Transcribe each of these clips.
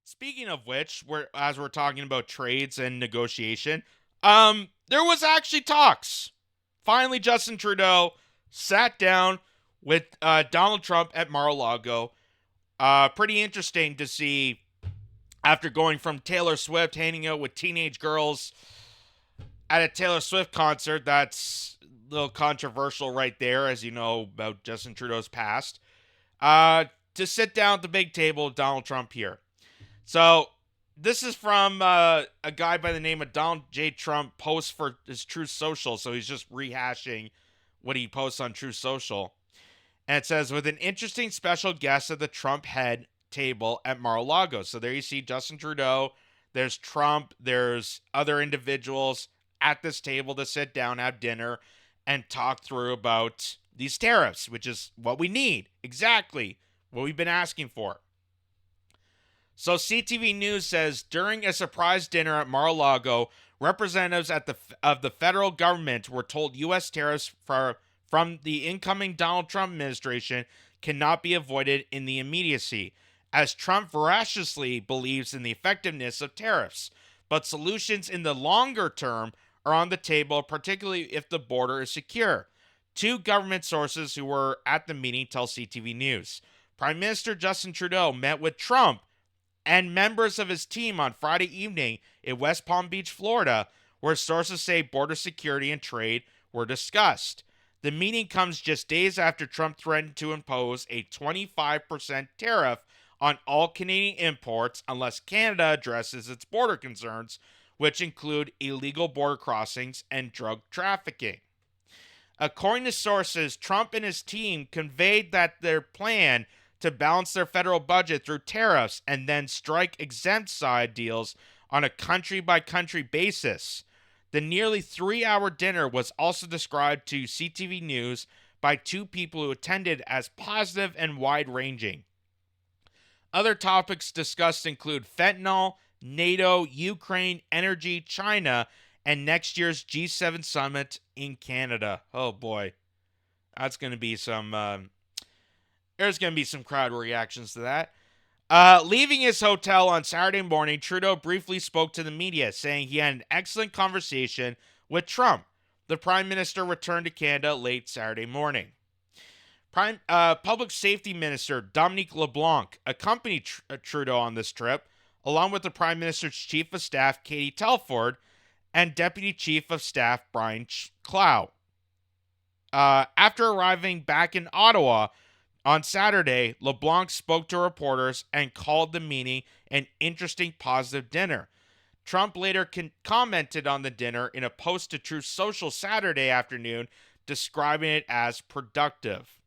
Speaking of which, as we're talking about trades and negotiation, there was actually talks. Finally, Justin Trudeau sat down with Donald Trump at Mar-A-Lago. Pretty interesting to see after going from Taylor Swift hanging out with teenage girls at a Taylor Swift concert. That's a little controversial right there, as you know about Justin Trudeau's past. To sit down at the big table with Donald Trump here. So this is from a guy by the name of Donald J. Trump posts for his Truth Social. So he's just rehashing what he posts on Truth Social. And it says, with an interesting special guest at the Trump head table at Mar-a-Lago. So there you see Justin Trudeau. There's Trump. There's other individuals at this table to sit down, have dinner, and talk through about these tariffs, which is what we need. Exactly what we've been asking for. So CTV News says, during a surprise dinner at Mar-a-Lago, representatives of the federal government were told U.S. tariffs from the incoming Donald Trump administration cannot be avoided in the immediacy, as Trump voraciously believes in the effectiveness of tariffs. But solutions in the longer term are on the table, particularly if the border is secure. Two government sources who were at the meeting tell CTV News. Prime Minister Justin Trudeau met with Trump and members of his team on Friday evening in West Palm Beach, Florida, where sources say border security and trade were discussed. The meeting comes just days after Trump threatened to impose a 25% tariff on all Canadian imports unless Canada addresses its border concerns, which include illegal border crossings and drug trafficking. According to sources, Trump and his team conveyed that their plan to balance their federal budget through tariffs and then strike exempt side deals on a country-by-country basis. The nearly 3-hour dinner was also described to CTV News by two people who attended as positive and wide-ranging. Other topics discussed include fentanyl, NATO, Ukraine, energy, China, and next year's G7 summit in Canada. Oh boy, that's going to be some... there's going to be some crowd reactions to that. Leaving his hotel on Saturday morning, Trudeau briefly spoke to the media, saying he had an excellent conversation with Trump. The Prime Minister returned to Canada late Saturday morning. Public Safety Minister Dominic LeBlanc accompanied Trudeau on this trip, along with the Prime Minister's Chief of Staff Katie Telford and Deputy Chief of Staff Brian Clow. After arriving back in Ottawa on Saturday, LeBlanc spoke to reporters and called the meeting an interesting, positive dinner. Trump later commented on the dinner in a post to Truth Social Saturday afternoon, describing it as productive.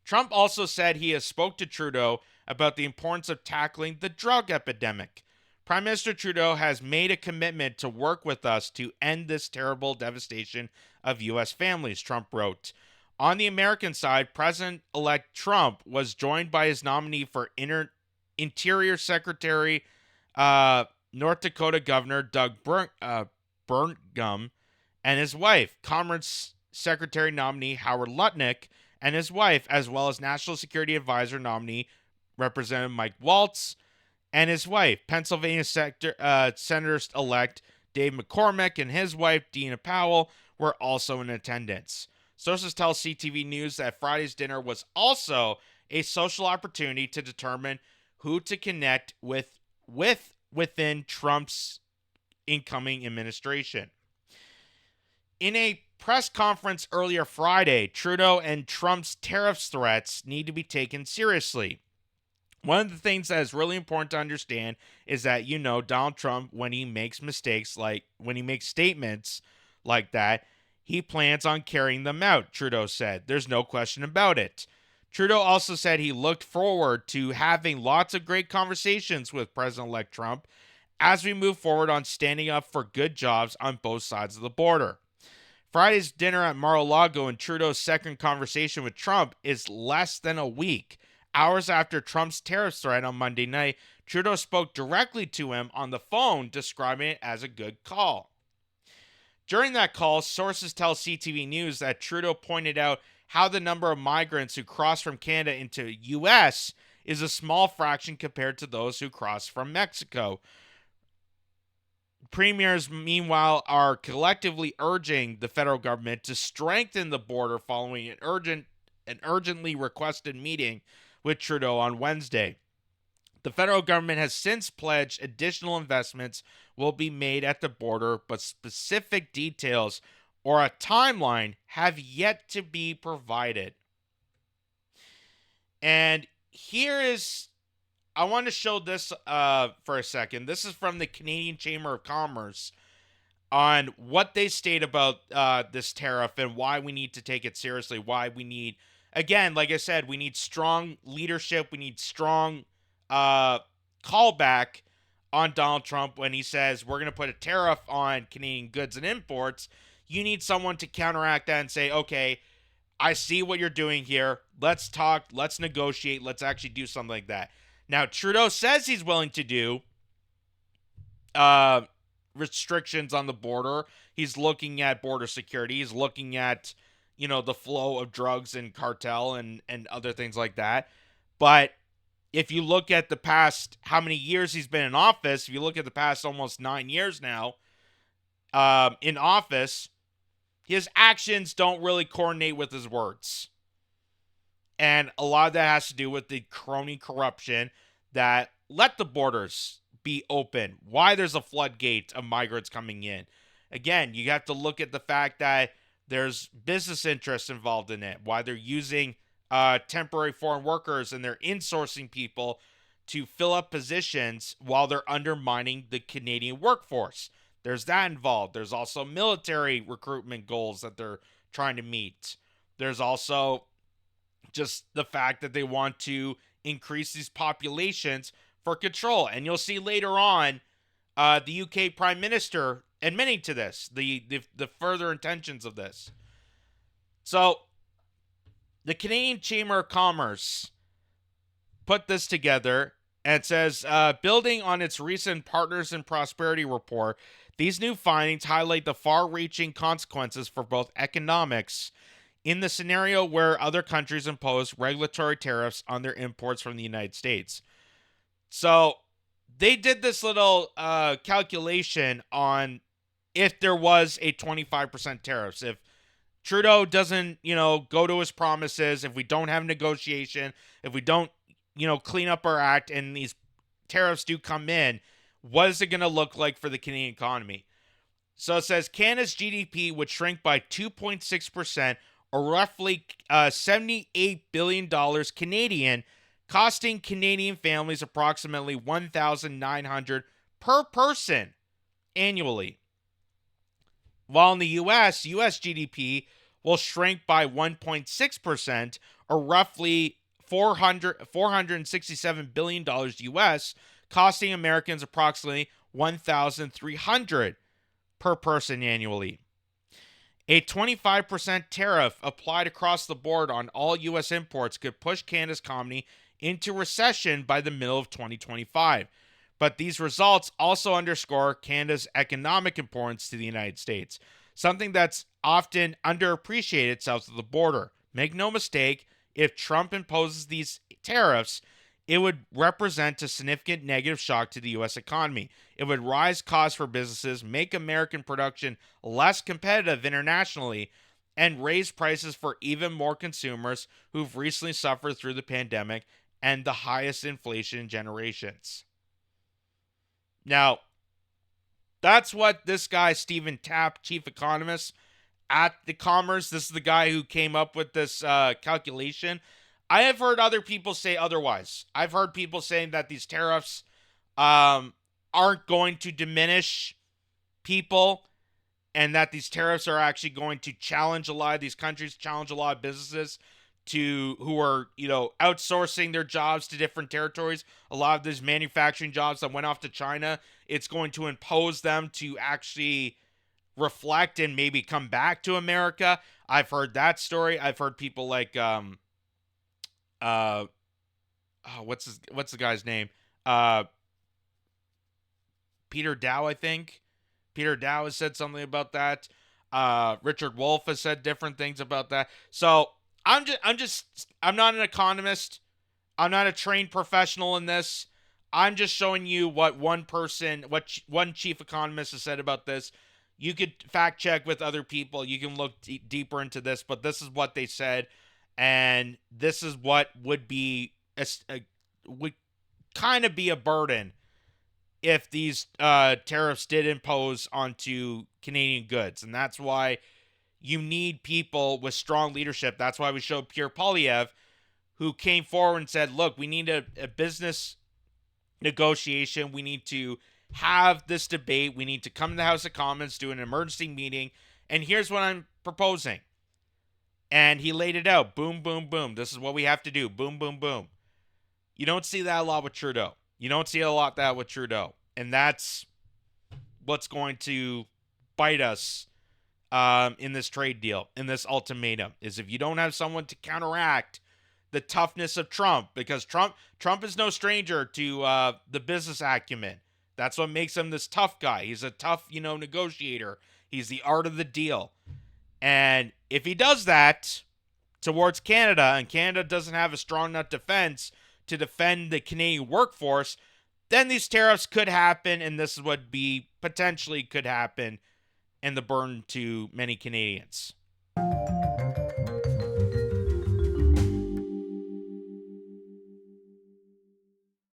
Trump also said he has spoke to Trudeau about the importance of tackling the drug epidemic. Prime Minister Trudeau has made a commitment to work with us to end this terrible devastation of U.S. families, Trump wrote. On the American side, President-elect Trump was joined by his nominee for Interior Secretary, North Dakota Governor Doug Burgum, and his wife, Commerce Secretary nominee Howard Lutnick, and his wife, as well as National Security Advisor nominee Representative Mike Waltz, and his wife, Pennsylvania Senator-elect Dave McCormick, and his wife, Dina Powell, were also in attendance. Sources tell CTV News that Friday's dinner was also a social opportunity to determine who to connect with within Trump's incoming administration. In a press conference earlier Friday, Trudeau and Trump's tariff threats need to be taken seriously. One of the things that is really important to understand is that, Donald Trump, when he makes mistakes, like when he makes statements like that, he plans on carrying them out, Trudeau said. There's no question about it. Trudeau also said he looked forward to having lots of great conversations with President-elect Trump as we move forward on standing up for good jobs on both sides of the border. Friday's dinner at Mar-a-Lago and Trudeau's second conversation with Trump is less than a week. Hours after Trump's tariff threat on Monday night, Trudeau spoke directly to him on the phone, describing it as a good call. During that call, sources tell CTV News that Trudeau pointed out how the number of migrants who cross from Canada into U.S. is a small fraction compared to those who cross from Mexico. Premiers, meanwhile, are collectively urging the federal government to strengthen the border following an urgently requested meeting with Trudeau on Wednesday. The federal government has since pledged additional investments will be made at the border, but specific details or a timeline have yet to be provided. And I want to show this for a second. This is from the Canadian Chamber of Commerce on what they state about this tariff and why we need to take it seriously. Why we need, again, like I said, we need strong leadership. We need strong callback on Donald Trump when he says we're going to put a tariff on Canadian goods and imports. You need someone to counteract that and say, okay, I see what you're doing here. Let's talk. Let's negotiate. Let's actually do something like that. Now, Trudeau says he's willing to do restrictions on the border. He's looking at border security. He's looking at, the flow of drugs and cartel and other things like that. But if you look at the past, how many years he's been in office, if you look at the past almost 9 years now in office, his actions don't really coordinate with his words. And a lot of that has to do with the crony corruption that let the borders be open, why there's a floodgate of migrants coming in. Again, you have to look at the fact that there's business interests involved in it, why they're using temporary foreign workers and they're insourcing people to fill up positions while they're undermining the Canadian workforce. There's that involved. There's also military recruitment goals that they're trying to meet. There's also just the fact that they want to increase these populations for control. And you'll see later on the UK Prime Minister admitting to this, the further intentions of this. So the Canadian Chamber of Commerce put this together and says, building on its recent Partners in Prosperity report, these new findings highlight the far-reaching consequences for both economics in the scenario where other countries impose regulatory tariffs on their imports from the United States. So they did this little calculation on if there was a 25% tariffs. If Trudeau doesn't, go to his promises, if we don't have negotiation, if we don't, clean up our act and these tariffs do come in, what is it going to look like for the Canadian economy? So it says Canada's GDP would shrink by 2.6%, or roughly $78 billion Canadian, costing Canadian families approximately $1,900 per person annually. While in the U.S. GDP will shrink by 1.6%, or roughly $467 billion U.S., costing Americans approximately $1,300 per person annually. A 25% tariff applied across the board on all U.S. imports could push Canada's economy into recession by the middle of 2025. But these results also underscore Canada's economic importance to the United States, something that's often underappreciated south of the border. Make no mistake, if Trump imposes these tariffs, it would represent a significant negative shock to the U.S. economy. It would rise costs for businesses, make American production less competitive internationally, and raise prices for even more consumers who've recently suffered through the pandemic and the highest inflation in generations. Now, that's what this guy, Stephen Tapp, chief economist at the Commerce, this is the guy who came up with this calculation. I have heard other people say otherwise. I've heard people saying that these tariffs aren't going to diminish people and that these tariffs are actually going to challenge a lot of these countries, challenge a lot of businesses who are, outsourcing their jobs to different territories. A lot of these manufacturing jobs that went off to China, it's going to impose them to actually reflect and maybe come back to America. I've heard that story. I've heard people like what's the guy's name? Peter Dow, I think. Peter Dow has said something about that. Richard Wolff has said different things about that. So I'm not an economist. I'm not a trained professional in this. I'm just showing you what one person, one chief economist has said about this. You could fact check with other people. You can look deeper into this, but this is what they said, and this is what would be would kind of be a burden if these tariffs did impose onto Canadian goods, and that's why you need people with strong leadership. That's why we showed Pierre Poilievre, who came forward and said, look, we need a business negotiation. We need to have this debate. We need to come to the House of Commons, do an emergency meeting, and here's what I'm proposing. And he laid it out. Boom, boom, boom. This is what we have to do. Boom, boom, boom. You don't see that a lot with Trudeau. You don't see a lot that with Trudeau. And that's what's going to bite us in this trade deal, in this ultimatum, is if you don't have someone to counteract the toughness of Trump, because Trump is no stranger to the business acumen. That's what makes him this tough guy. He's a tough, negotiator. He's the art of the deal. And if he does that towards Canada, and Canada doesn't have a strong enough defense to defend the Canadian workforce, then these tariffs could happen, and this is what potentially could happen, and the burden to many Canadians.